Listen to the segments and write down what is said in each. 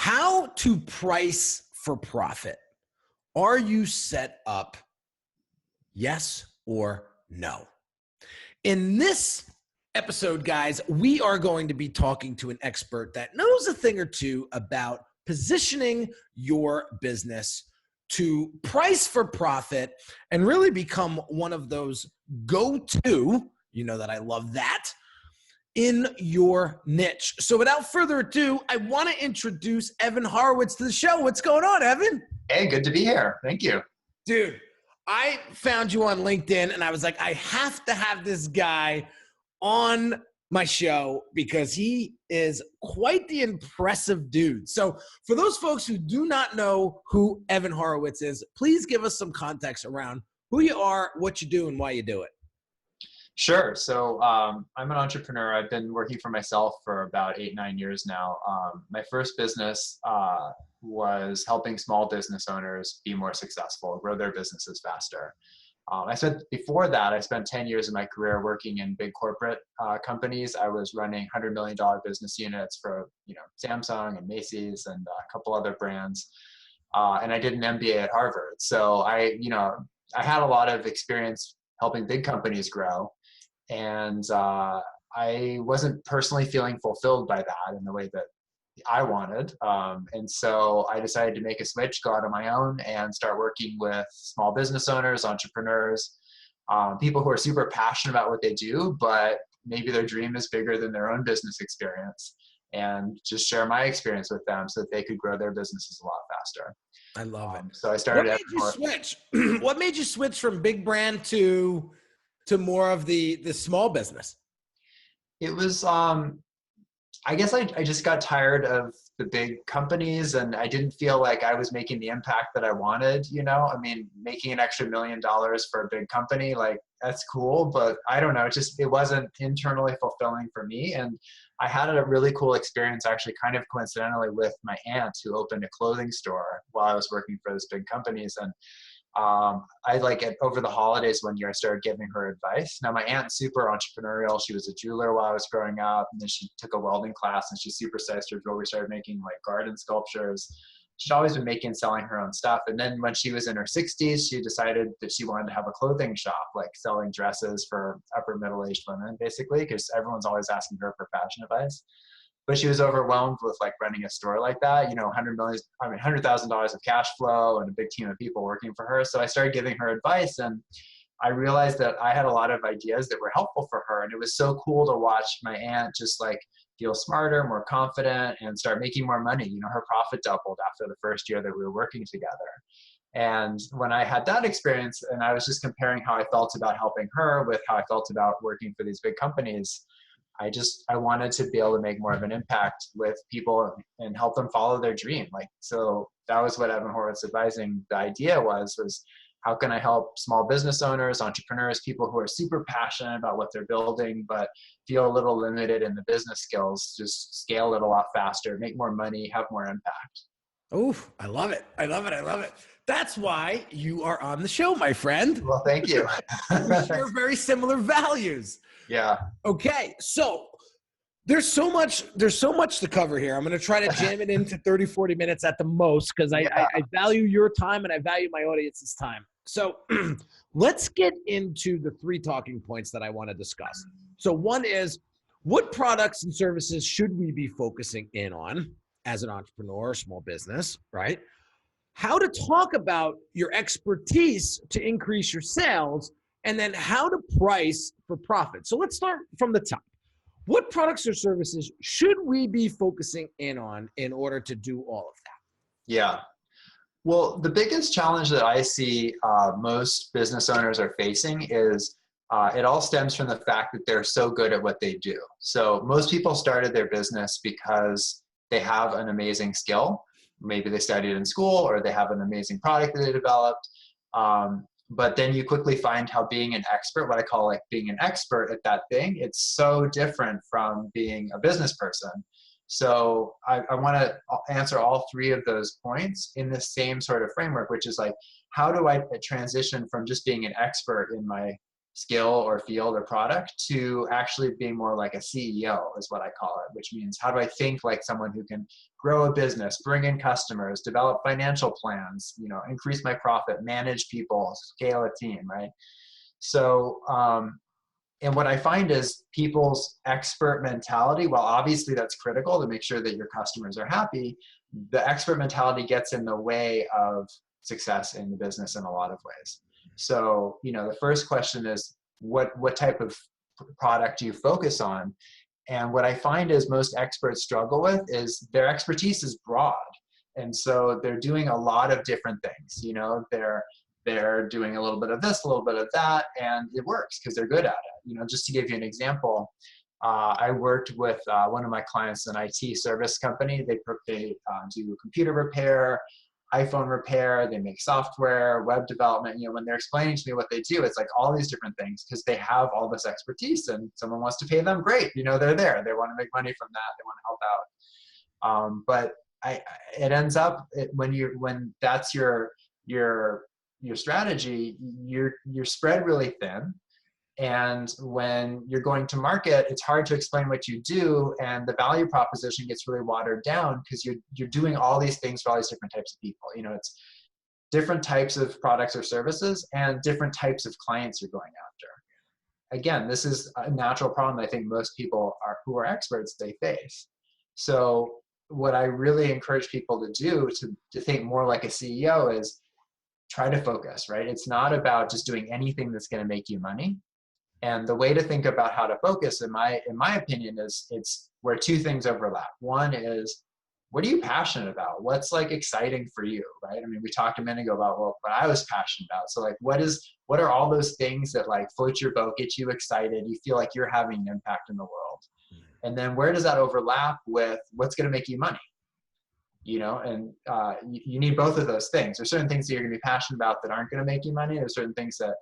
How to price for profit. Are you set up? Yes or no? In this episode, guys, we are going to be talking to an expert that knows a thing or two about positioning your business to price for profit and really become one of those go-to, you know that I love that, in your niche. So without further ado, I want to introduce Evan Horowitz to the show. What's going on, Evan? Hey, good to be here. Thank you. Dude, I found you on LinkedIn and I was like, I have to have this guy on my show because he is quite the impressive dude. So for those folks who do not know who Evan Horowitz is, please give us some context around who you are, what you do, and why you do it. Sure. So I'm an entrepreneur. I've been working for myself for about 8-9 years now. My first business was helping small business owners be more successful, grow their businesses faster. Before that, I spent 10 years of my career working in big corporate companies. I was running $100 million business units for, Samsung and Macy's and a couple other brands. And I did an MBA at Harvard. So I had a lot of experience helping big companies grow. And I wasn't personally feeling fulfilled by that in the way that I wanted. And so I decided to make a switch, go out on my own and start working with small business owners, entrepreneurs, people who are super passionate about what they do, but maybe their dream is bigger than their own business experience, and just share my experience with them so that they could grow their businesses a lot faster. I love it. So I started. What made you switch? What made you switch from big brand to more of the small business? It was, I guess I just got tired of the big companies and I didn't feel like I was making the impact that I wanted, making an extra $1 million for a big company, like that's cool, but I don't know, it wasn't internally fulfilling for me. And I had a really cool experience actually kind of coincidentally with my aunt who opened a clothing store while I was working for those big companies. And over the holidays one year, I started giving her advice. Now my aunt's super entrepreneurial. She was a jeweler while I was growing up, and then she took a welding class and she supersized her jewelry, started making like garden sculptures. She'd always been making and selling her own stuff. And then when she was in her 60s, she decided that she wanted to have a clothing shop, like selling dresses for upper middle-aged women, basically, because everyone's always asking her for fashion advice. But she was overwhelmed with like running a store like that, $100,000 of cash flow and a big team of people working for her. So I started giving her advice and I realized that I had a lot of ideas that were helpful for her. And it was so cool to watch my aunt just like feel smarter, more confident, and start making more money. Her profit doubled after the first year that we were working together. And when I had that experience and I was just comparing how I felt about helping her with how I felt about working for these big companies, I wanted to be able to make more of an impact with people and help them follow their dream. So that was what Evan Horowitz Advising, the idea was how can I help small business owners, entrepreneurs, people who are super passionate about what they're building, but feel a little limited in the business skills, just scale it a lot faster, make more money, have more impact. Oh, I love it. I love it. I love it. That's why you are on the show, my friend. Well, thank you. We share very similar values. Yeah. Okay. So there's so much to cover here. I'm going to try to jam it into 30, 40 minutes at the most because I value your time and I value my audience's time. So let's get into the 3 talking points that I want to discuss. So one is, what products and services should we be focusing in on as an entrepreneur or small business, right? How to talk about your expertise to increase your sales, and then how to price for profit. So let's start from the top. What products or services should we be focusing in on in order to do all of that? Yeah. Well, the biggest challenge that I see most business owners are facing is it all stems from the fact that they're so good at what they do. So most people started their business because they have an amazing skill. Maybe they studied in school or they have an amazing product that they developed. But then you quickly find how being an expert, what I call like being an expert at that thing, it's so different from being a business person. So I want to answer all 3 of those points in the same sort of framework, which is like, how do I transition from just being an expert in my skill or field or product to actually being more like a CEO is what I call it, which means how do I think like someone who can grow a business, bring in customers, develop financial plans, increase my profit, manage people, scale a team, right? So, and what I find is people's expert mentality, while obviously that's critical to make sure that your customers are happy, the expert mentality gets in the way of success in the business in a lot of ways. So, the first question is what type of product do you focus on? And what I find is most experts struggle with is their expertise is broad. And so they're doing a lot of different things. They're doing a little bit of this, a little bit of that, and it works because they're good at it. Just to give you an example, I worked with one of my clients, an IT service company. They do computer repair, iPhone repair, they make software, web development. When they're explaining to me what they do, it's like all these different things because they have all this expertise and someone wants to pay them, great. They're there. They want to make money from that. They want to help out. But it ends up when that's your strategy, you're spread really thin. And when you're going to market, it's hard to explain what you do, and the value proposition gets really watered down because you're doing all these things for all these different types of people. It's different types of products or services and different types of clients you're going after. Again, this is a natural problem I think most people who are experts, they face. So what I really encourage people to do to think more like a CEO is try to focus, right? It's not about just doing anything that's going to make you money. And the way to think about how to focus, in my opinion, is it's where two things overlap. One is, what are you passionate about? What's like exciting for you, right? I mean, we talked a minute ago about what I was passionate about. So like, what are all those things that like float your boat, get you excited, you feel like you're having an impact in the world? And then where does that overlap with what's going to make you money? And you need both of those things. There's certain things that you're going to be passionate about that aren't going to make you money. There's certain things that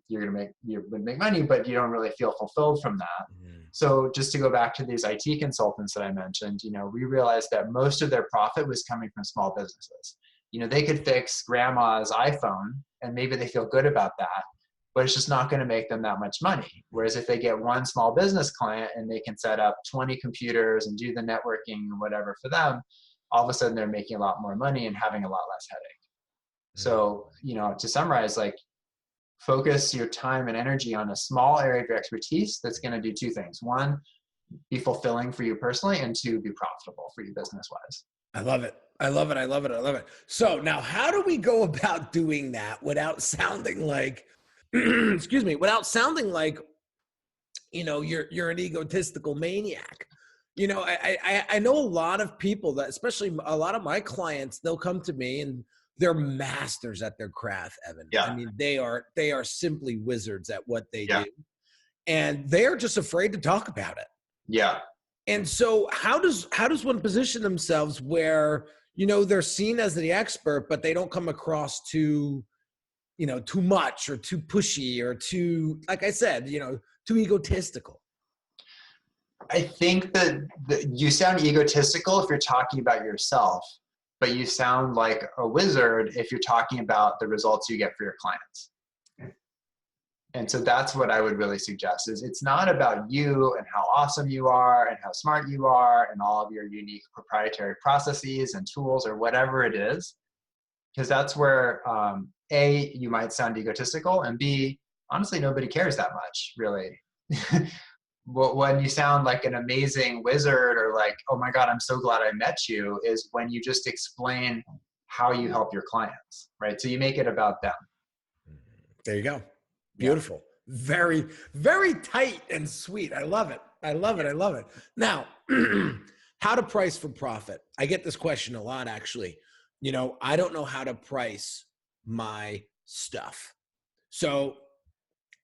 you're going to make money, but you don't really feel fulfilled from that. So just to go back to these IT consultants that I mentioned, we realized that most of their profit was coming from small businesses. They could fix grandma's iPhone and maybe they feel good about that, but it's just not going to make them that much money. Whereas if they get one small business client and they can set up 20 computers and do the networking or whatever for them, all of a sudden they're making a lot more money and having a lot less headache. So, to summarize, like, focus your time and energy on a small area of your expertise that's going to do two things. One, be fulfilling for you personally, and two, be profitable for you business-wise. I love it. I love it. I love it. I love it. So now how do we go about doing that without sounding like, excuse me, without sounding like, you're an egotistical maniac? I know a lot of people that, especially a lot of my clients, they'll come to me and they're masters at their craft, Evan. Yeah. I mean, they are simply wizards at what they do. And they're just afraid to talk about it. Yeah. And so how does one position themselves where, they're seen as the expert, but they don't come across too much or too pushy or too, like I said, too egotistical? I think that you sound egotistical if you're talking about yourself, but you sound like a wizard if you're talking about the results you get for your clients. And so that's what I would really suggest is it's not about you and how awesome you are and how smart you are and all of your unique proprietary processes and tools or whatever it is, because that's where A, you might sound egotistical, and B, honestly, nobody cares that much, really. When you sound like an amazing wizard or like, oh my God, I'm so glad I met you, is when you just explain how you help your clients, right? So you make it about them. There you go. Beautiful. Yeah. Very, very tight and sweet. I love it. I love it. I love it. Now, how to price for profit? I get this question a lot, actually. I don't know how to price my stuff. So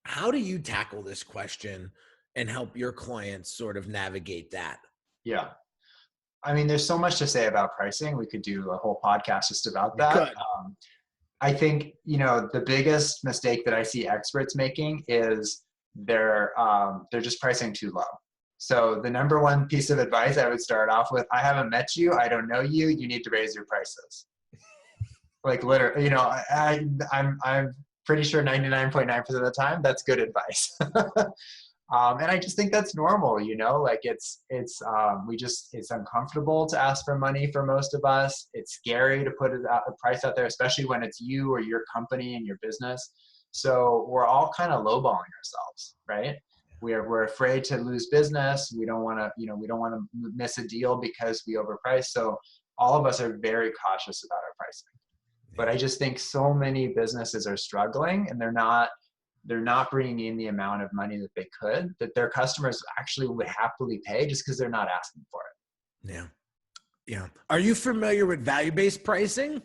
how do you tackle this question and help your clients sort of navigate that? Yeah. I mean, there's so much to say about pricing. We could do a whole podcast just about that. I think, the biggest mistake that I see experts making is they're just pricing too low. So the number one piece of advice I would start off with, I haven't met you, I don't know you, you need to raise your prices. Like literally, pretty sure 99.9% of the time, that's good advice. And I just think that's normal, you know, like it's uncomfortable to ask for money for most of us. It's scary to put a price out there, especially when it's you or your company and your business. So we're all kind of lowballing ourselves, right? We're afraid to lose business. We don't want to miss a deal because we overprice. So all of us are very cautious about our pricing. But I just think so many businesses are struggling, and they're not bringing in the amount of money that they could, that their customers actually would happily pay, just because they're not asking for it. Yeah. Yeah. Are you familiar with value-based pricing?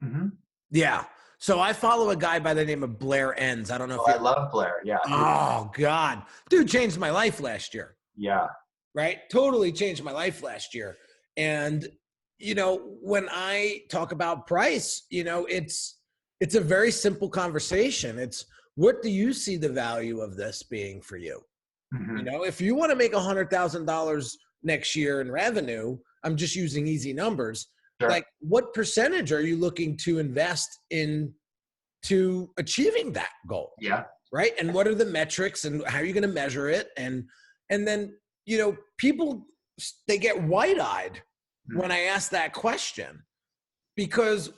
Mm-hmm. Yeah. So I follow a guy by the name of Blair Enns. I don't know if I love Blair. Yeah. Oh God. Dude changed my life last year. Yeah. Right? Totally changed my life last year. And, you know, when I talk about price, you know, it's a very simple conversation. It's, what do you see the value of this being for you? Mm-hmm. You know, if you want to make $100,000 next year in revenue, I'm just using easy numbers. Sure. Like, what percentage are you looking to invest into achieving that goal? Yeah. Right. And what are the metrics and how are you going to measure it? And then, you know, people, they get wide-eyed when I ask that question, because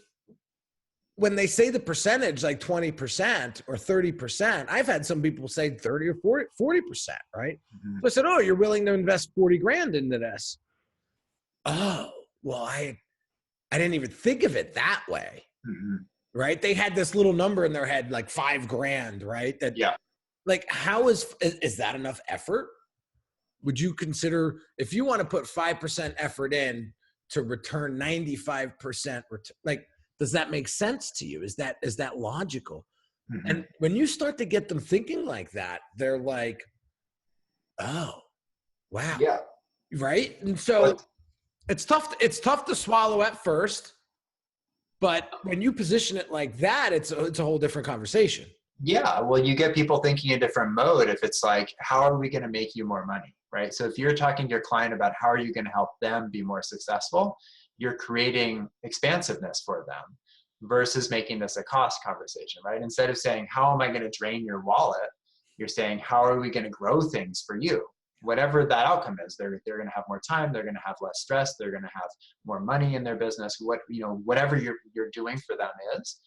when they say the percentage, like 20% or 30%, I've had some people say 30 or 40%, right? Mm-hmm. So I said, oh, you're willing to invest 40 grand into this. Oh, well, I didn't even think of it that way. Mm-hmm. Right? They had this little number in their head, like 5 grand, right? That, yeah. Like, how is that enough effort? Would you consider, if you want to put 5% effort in to return 95%, like, does that make sense to you? Is that logical? Mm-hmm. And when you start to get them thinking like that, they're like, oh, wow. Yeah. Right? And so it's tough to swallow at first, but when you position it like that, it's a whole different conversation. Yeah. Well, you get people thinking a different mode. If it's like, how are we going to make you more money? Right? So if you're talking to your client about how are you going to help them be more successful, you're creating expansiveness for them versus making this a cost conversation, right? Instead of saying, how am I going to drain your wallet? You're saying, how are we going to grow things for you? Whatever that outcome is, they're going to have more time, they're going to have less stress, they're going to have more money in their business. Whatever you're doing for them is,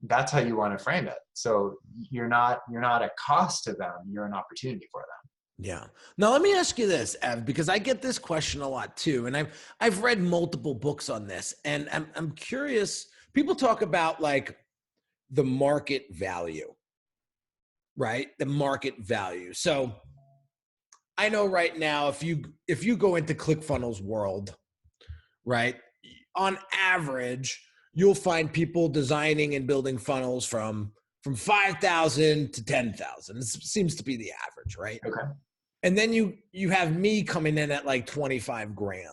that's how you want to frame it. So you're not a cost to them, you're an opportunity for them. Yeah. Now let me ask you this, Ev, because I get this question a lot too, and I've read multiple books on this, and I'm curious. People talk about like the market value, right? The market value. So I know right now, if you go into ClickFunnels world, right, on average, you'll find people designing and building funnels from 5,000 to 10,000. This seems to be the average, right? Okay. And then you have me coming in at like 25 grand,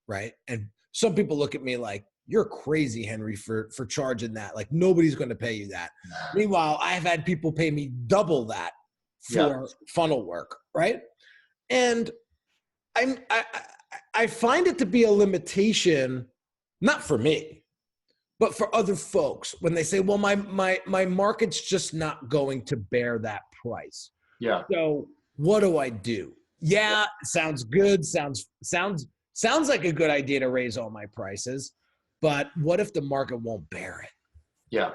right? And some people look at me like, you're crazy, Henry, for charging that. Like, nobody's going to pay you that. Meanwhile, I've had people pay me double that for funnel work, right? And I find it to be a limitation, not for me, but for other folks, when they say, well, my market's just not going to bear that price. Yeah. So what do I do? Yeah, sounds good. Sounds like a good idea to raise all my prices, but what if the market won't bear it? Yeah.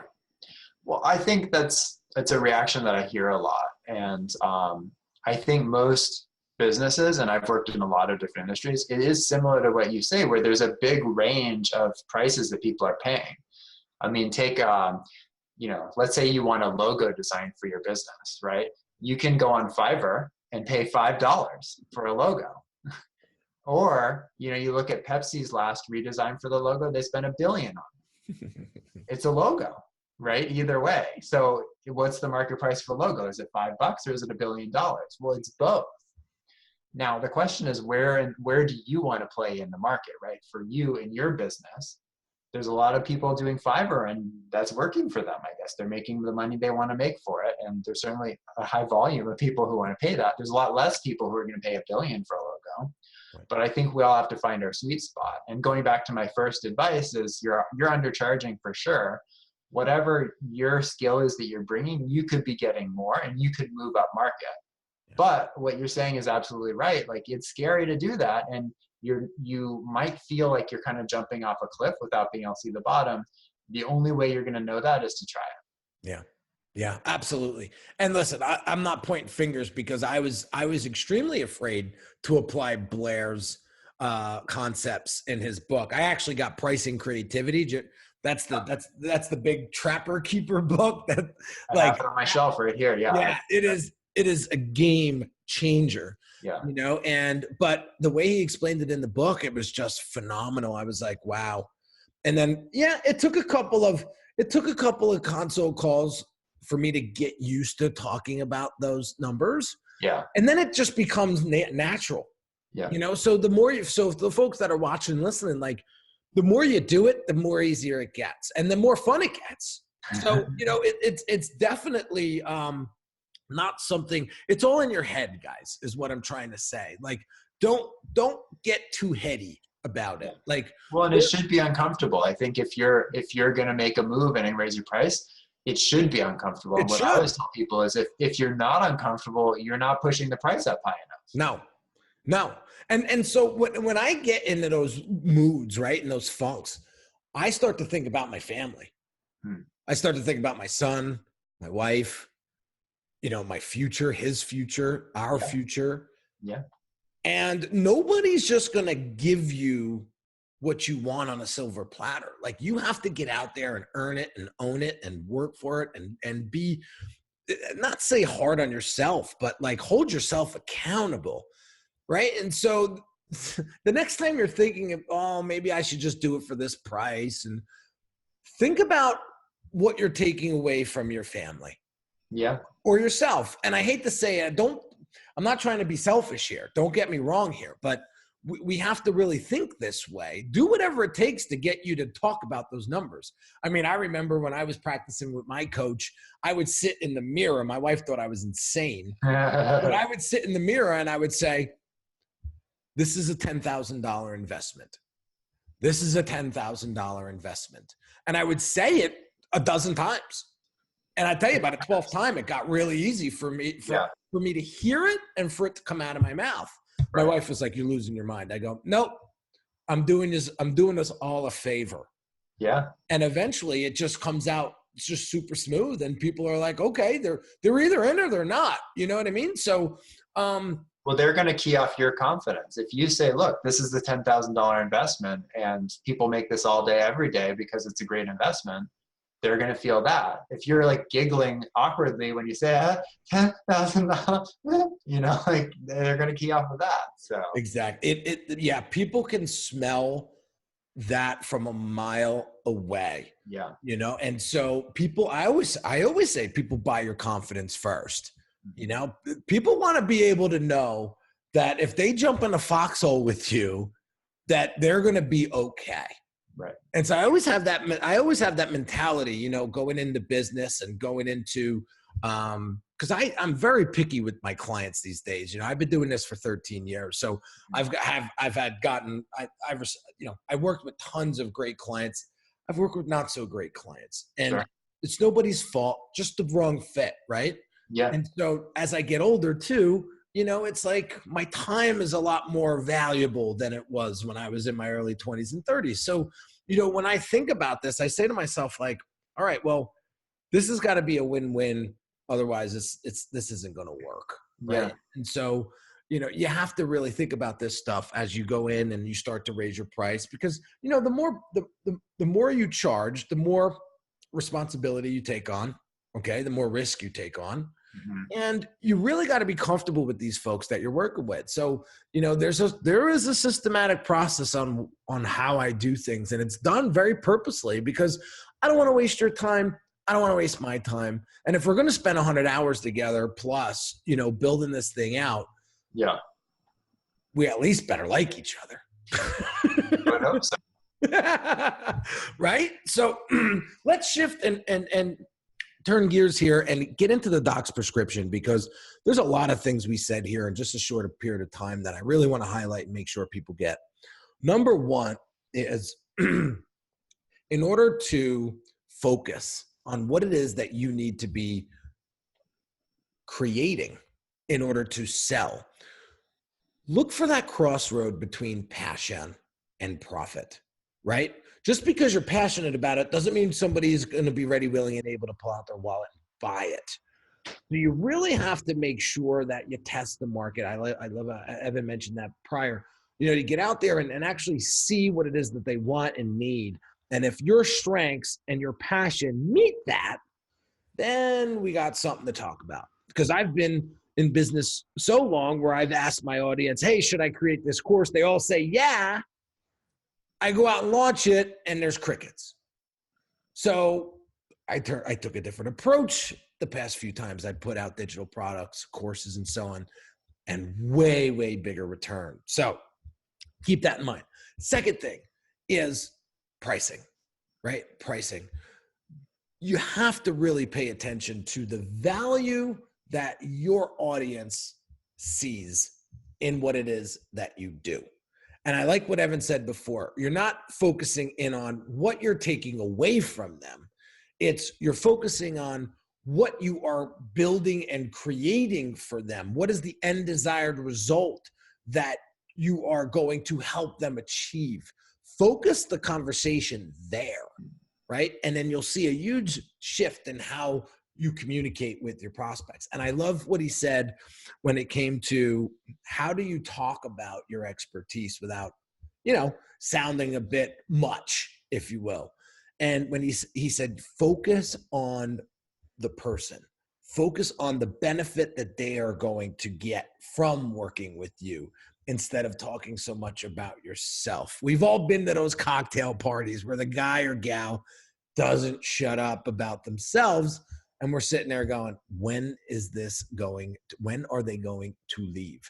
Well, I think it's a reaction that I hear a lot. And I think most businesses, and I've worked in a lot of different industries, it is similar to what you say, where there's a big range of prices that people are paying. I mean, take, let's say you want a logo design for your business, right? You can go on Fiverr and pay $5 for a logo. Or, you look at Pepsi's last redesign for the logo, they spent $1 billion on it. It's a logo, right? Either way. So what's the market price for logo? Is it $5 or is it $1 billion? Well, it's both. Now, the question is where do you want to play in the market, right? For you in your business, there's a lot of people doing Fiverr and that's working for them, I guess. They're making the money they want to make for it. And there's certainly a high volume of people who want to pay that. There's a lot less people who are going to pay $1 billion for a logo. Right. But I think we all have to find our sweet spot. And going back to my first advice is you're undercharging for sure. whatever your skill is that you're bringing, you could be getting more and you could move up market. But what you're saying is absolutely right. Like, it's scary to do that. And you might feel like you're kind of jumping off a cliff without being able to see the bottom. The only way you're going to know that is to try it. Yeah. Yeah, absolutely. And listen, I'm not pointing fingers, because I was extremely afraid to apply Blair's concepts in his book. I actually got Pricing Creativity. That's the big Trapper Keeper book that, I have it on my shelf right here. Yeah. Yeah, it is a game changer. Yeah. You know, but the way he explained it in the book, it was just phenomenal. I was like, wow. And then, yeah, it took a couple of console calls for me to get used to talking about those numbers. Yeah. And then it just becomes natural. Yeah. You know, so so the folks that are watching and listening, like, the more you do it, the more easier it gets and the more fun it gets. So, you know, it's definitely not something, it's all in your head, guys, is what I'm trying to say. Like, don't get too heady about it. Like, well, and it should be uncomfortable. I think if you're going to make a move and raise your price, it should be uncomfortable. And what I always tell people is if you're not uncomfortable, you're not pushing the price up high enough. No. And so when I get into those moods, right, and those funks, I start to think about my family. I start to think about my son, my wife, you know, my future, his future, our future. Yeah. And nobody's just going to give you what you want on a silver platter. Like, you have to get out there and earn it and own it and work for it and be, not say hard on yourself, but like hold yourself accountable. Right. And so the next time you're thinking of, oh, maybe I should just do it for this price, and think about what you're taking away from your family. Yeah. Or yourself. And I hate to say it, I'm not trying to be selfish here. Don't get me wrong here, but we have to really think this way. Do whatever it takes to get you to talk about those numbers. I mean, I remember when I was practicing with my coach, I would sit in the mirror. My wife thought I was insane, but I would sit in the mirror and I would say, this is a $10,000 investment. This is a $10,000 investment. And I would say it a dozen times. And I tell you, by the 12th time, it got really easy for me, for me to hear it and for it to come out of my mouth. My wife was like, you're losing your mind. I go, nope, I'm doing this all a favor. Yeah. And eventually it just comes out, it's just super smooth. And people are like, okay, they're either in or they're not. You know what I mean? So, well, they're going to key off your confidence. If you say, look, this is the $10,000 investment and people make this all day, every day because it's a great investment, they're going to feel that. If you're like giggling awkwardly when you say $10,000, you know, like they're going to key off of that. So exactly. Yeah. People can smell that from a mile away. Yeah. You know? And so I always say people buy your confidence first. You know, people want to be able to know that if they jump in a foxhole with you, that they're going to be okay. Right. And so I always have that mentality, you know, going into business and going into, cause I'm very picky with my clients these days. You know, I've been doing this for 13 years. So I worked with tons of great clients. I've worked with not so great clients, and it's nobody's fault, just the wrong fit. Right. Yeah. And so as I get older too, you know, it's like my time is a lot more valuable than it was when I was in my early 20s and 30s. So, you know, when I think about this, I say to myself, like, all right, well, this has got to be a win-win. Otherwise this isn't going to work. Right. Yeah. And so, you know, you have to really think about this stuff as you go in and you start to raise your price, because, you know, the more you charge, the more responsibility you take on. Okay. The more risk you take on. Mm-hmm. And you really got to be comfortable with these folks that you're working with. So, you know, there is a systematic process on how I do things, and it's done very purposely because I don't want to waste your time. I don't want to waste my time. And if we're going to spend 100 hours together plus, you know, building this thing out, yeah, we at least better like each other. I hope so. Right? So let's shift and turn gears here and get into the doc's prescription, because there's a lot of things we said here in just a short period of time that I really want to highlight and make sure people get. Number one is in order to focus on what it is that you need to be creating in order to sell. Look for that crossroad between passion and profit, right? Just because you're passionate about it doesn't mean somebody's going to be ready, willing, and able to pull out their wallet and buy it. So you really have to make sure that you test the market. I love Evan mentioned that prior. You get out there and actually see what it is that they want and need. And if your strengths and your passion meet that, then we got something to talk about. Because I've been in business so long where I've asked my audience, hey, should I create this course? They all say, yeah. I go out and launch it and there's crickets. So I took a different approach the past few times I'd put out digital products, courses, and so on, and way, way bigger return. So keep that in mind. Second thing is pricing, right? Pricing. You have to really pay attention to the value that your audience sees in what it is that you do. And I like what Evan said before. You're not focusing in on what you're taking away from them. You're focusing on what you are building and creating for them. What is the end desired result that you are going to help them achieve? Focus the conversation there, right? And then you'll see a huge shift in how you communicate with your prospects. And I love what he said when it came to how do you talk about your expertise without, sounding a bit much, if you will. And when he said, focus on the person, focus on the benefit that they are going to get from working with you instead of talking so much about yourself. We've all been to those cocktail parties where the guy or gal doesn't shut up about themselves. And we're sitting there going, when are they going to leave?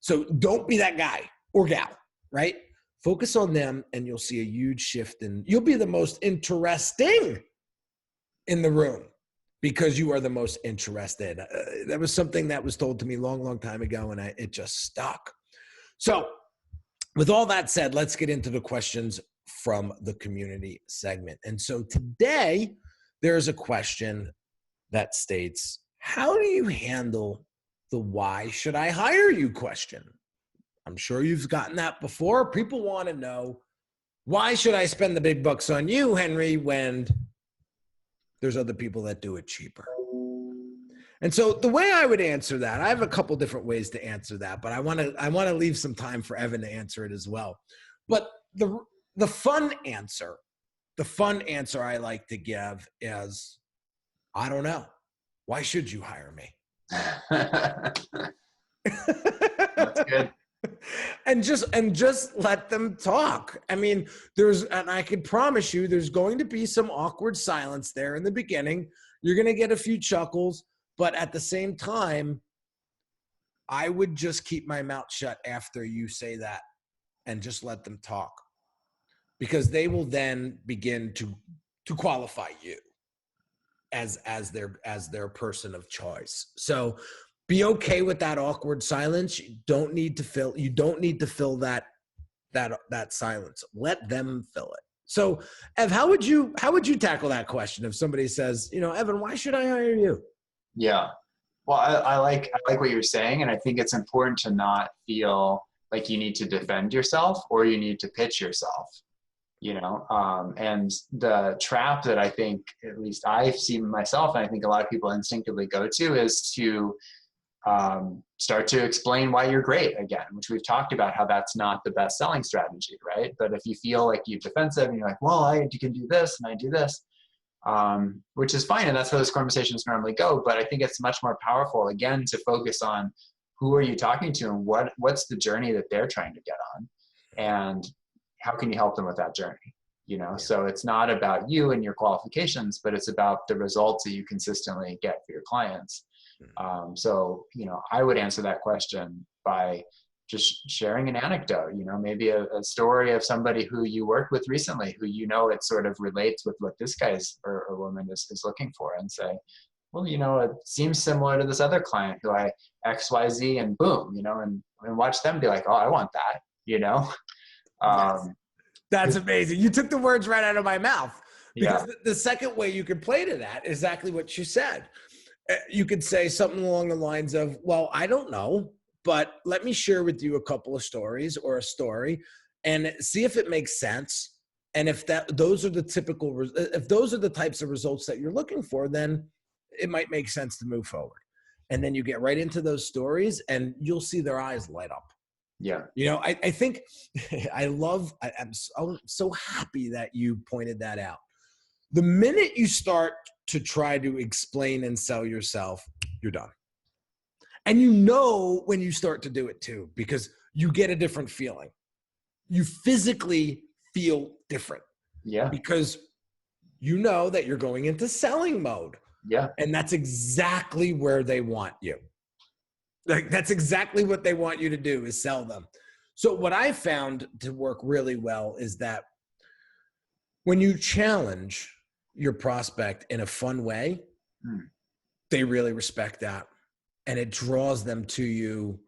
So don't be that guy or gal, right? Focus on them and you'll see a huge shift you'll be the most interesting in the room because you are the most interested. That was something that was told to me long, long time ago and it just stuck. So with all that said, let's get into the questions from the community segment. And so today there's a question that states, how do you handle the why should I hire you question? I'm sure you've gotten that before. People want to know, why should I spend the big bucks on you, Henry, when there's other people that do it cheaper? And so the way I would answer that, I have a couple different ways to answer that, but I want to leave some time for Evan to answer it as well. But the fun answer I like to give is, I don't know. Why should you hire me? That's good. And just let them talk. I mean, and I can promise you there's going to be some awkward silence there in the beginning. You're going to get a few chuckles, but at the same time, I would just keep my mouth shut after you say that and just let them talk, because they will then begin to qualify you as their person of choice. So be okay with that awkward silence. You don't need to fill that silence. Let them fill it. So Ev, how would you tackle that question if somebody says, Evan, why should I hire you? Yeah. Well, I like what you're saying. And I think it's important to not feel like you need to defend yourself or you need to pitch yourself. And the trap that I think, at least I've seen myself, and I think a lot of people instinctively go to, is to start to explain why you're great again, which we've talked about how that's not the best selling strategy, right? But if you feel like you're defensive and you're like, well, you can do this and I do this, which is fine. And that's how those conversations normally go. But I think it's much more powerful, again, to focus on who are you talking to and what's the journey that they're trying to get on, and how can you help them with that journey? So it's not about you and your qualifications, but it's about the results that you consistently get for your clients. So I would answer that question by just sharing an anecdote, maybe a story of somebody who you worked with recently, who it sort of relates with what this guy or woman is looking for, and say, well, it seems similar to this other client who I XYZ, and boom, and watch them be like, oh, I want that, That's amazing. You took the words right out of my mouth, Because the second way you can play to that is exactly what you said. You could say something along the lines of, well, I don't know, but let me share with you a couple of stories or a story and see if it makes sense. And if those are the types of results that you're looking for, then it might make sense to move forward. And then you get right into those stories and you'll see their eyes light up. Yeah. I think I'm so happy that you pointed that out. The minute you start to try to explain and sell yourself, you're done. And when you start to do it too, because you get a different feeling. You physically feel different. Yeah. Because you know that you're going into selling mode. Yeah. And that's exactly where they want you. Like, that's exactly what they want you to do, is sell them. So what I found to work really well is that when you challenge your prospect in a fun way, they really respect that. And it draws them to you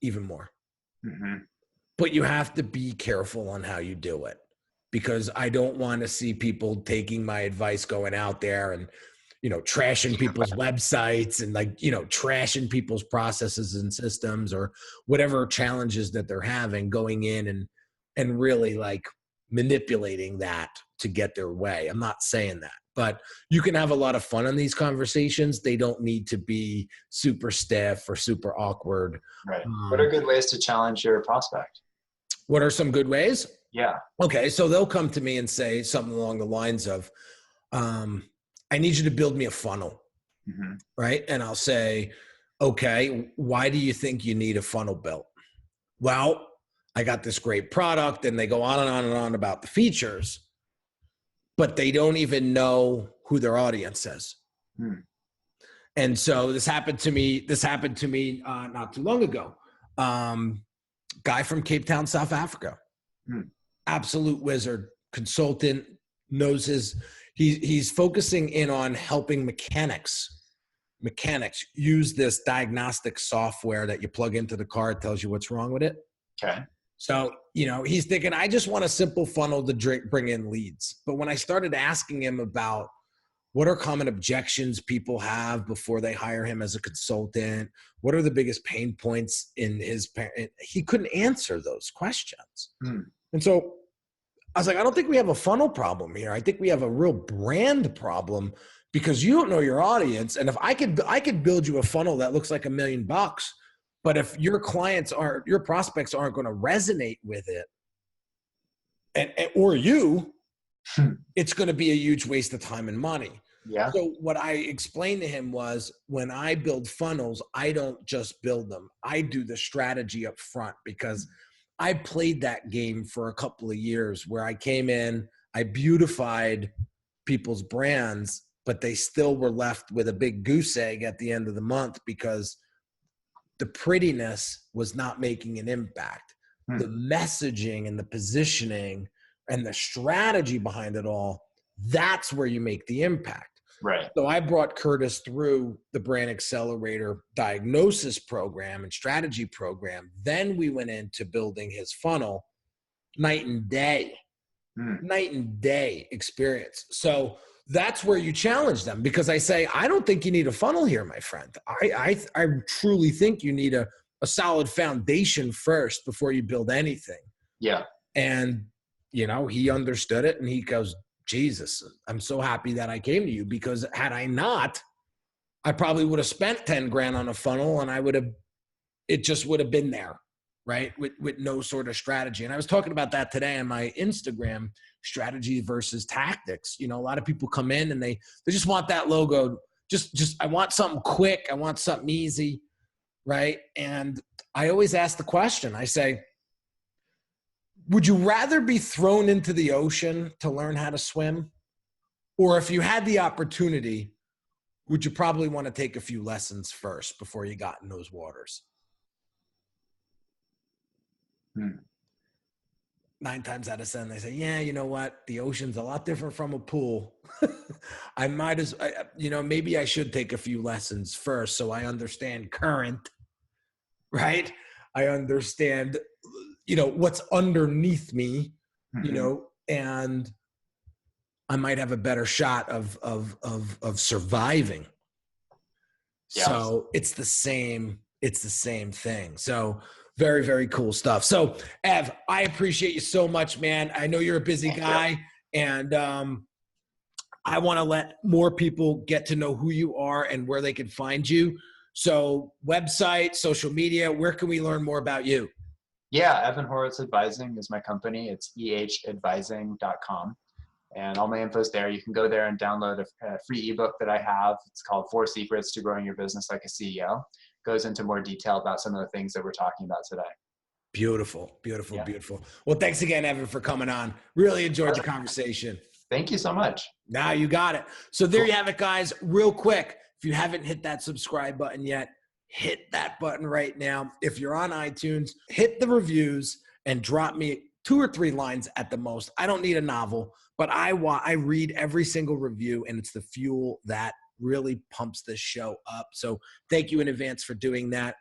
even more. Mm-hmm. But you have to be careful on how you do it, because I don't want to see people taking my advice, going out there and, trashing people's websites and trashing people's processes and systems or whatever challenges that they're having, going in and really manipulating that to get their way. I'm not saying that, but you can have a lot of fun in these conversations. They don't need to be super stiff or super awkward. Right. What are good ways to challenge your prospect? What are some good ways? Yeah. Okay. So they'll come to me and say something along the lines of, I need you to build me a funnel. Mm-hmm. Right. And I'll say, okay, why do you think you need a funnel built? Well, I got this great product, and they go on and on and on about the features, but they don't even know who their audience is. And so this happened to me not too long ago. Guy from Cape Town, South Africa, absolute wizard, consultant, knows he's focusing in on helping mechanics use this diagnostic software that you plug into the car. It tells you what's wrong with it. Okay. So, he's thinking, I just want a simple funnel to bring in leads. But when I started asking him about what are common objections people have before they hire him as a consultant, what are the biggest pain points in he couldn't answer those questions. And so I was like, I don't think we have a funnel problem here. I think we have a real brand problem, because you don't know your audience. And if I could build you a funnel that looks like $1 million, but if your prospects aren't going to resonate with it, or it's going to be a huge waste of time and money. Yeah. So what I explained to him was, when I build funnels, I don't just build them. I do the strategy up front, because I played that game for a couple of years where I came in, I beautified people's brands, but they still were left with a big goose egg at the end of the month, because the prettiness was not making an impact. The messaging and the positioning and the strategy behind it all, that's where you make the impact. Right. So I brought Curtis through the Brand Accelerator diagnosis program and strategy program. Then we went into building his funnel. Night and day experience. So that's where you challenge them, because I say, I don't think you need a funnel here, my friend. I truly think you need a solid foundation first before you build anything. Yeah. And, he understood it, and he goes, Jesus, I'm so happy that I came to you, because had I not, I probably would have spent 10 grand on a funnel, and it just would have been there, right? With no sort of strategy. And I was talking about that today on my Instagram, strategy versus tactics. A lot of people come in and they just want that logo. Just, I want something quick. I want something easy. Right. And I always ask the question, I say, would you rather be thrown into the ocean to learn how to swim? Or if you had the opportunity, would you probably want to take a few lessons first before you got in those waters? 9 times out of 10, they say, yeah, you know what? The ocean's a lot different from a pool. I might maybe I should take a few lessons first so I understand current, right? I understand, what's underneath me, and I might have a better shot of surviving. Yes. So it's the same thing. So very, very cool stuff. So Ev, I appreciate you so much, man. I know you're a busy guy, and I want to let more people get to know who you are and where they can find you. So website, social media, where can we learn more about you? Yeah, Evan Horowitz Advising is my company. It's ehadvising.com. And all my info's there. You can go there and download a free ebook that I have. It's called 4 Secrets to Growing Your Business Like a CEO. Goes into more detail about some of the things that we're talking about today. Beautiful, beautiful, beautiful. Well, thanks again, Evan, for coming on. Really enjoyed the conversation. Thank you so much. Now you got it. So there you have it, guys. Real quick, if you haven't hit that subscribe button yet, hit that button right now. If you're on iTunes, hit the reviews and drop me 2 or 3 lines at the most. I don't need a novel, but I read every single review, and it's the fuel that really pumps this show up. So thank you in advance for doing that.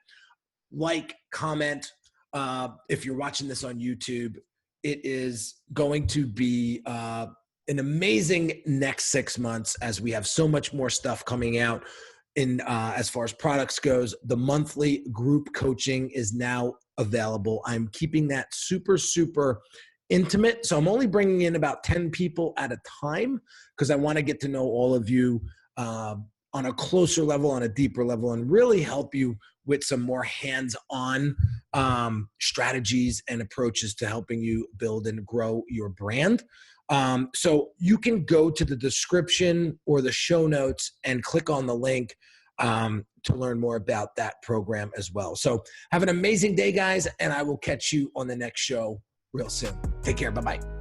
Like, comment. If you're watching this on YouTube, it is going to be an amazing next 6 months as we have so much more stuff coming out. In as far as products goes, the monthly group coaching is now available. I'm keeping that super, super intimate. So I'm only bringing in about 10 people at a time because I want to get to know all of you on a closer level, on a deeper level, and really help you with some more hands-on strategies and approaches to helping you build and grow your brand. So you can go to the description or the show notes and click on the link to learn more about that program as well. So have an amazing day, guys, and I will catch you on the next show real soon. Take care. Bye-bye.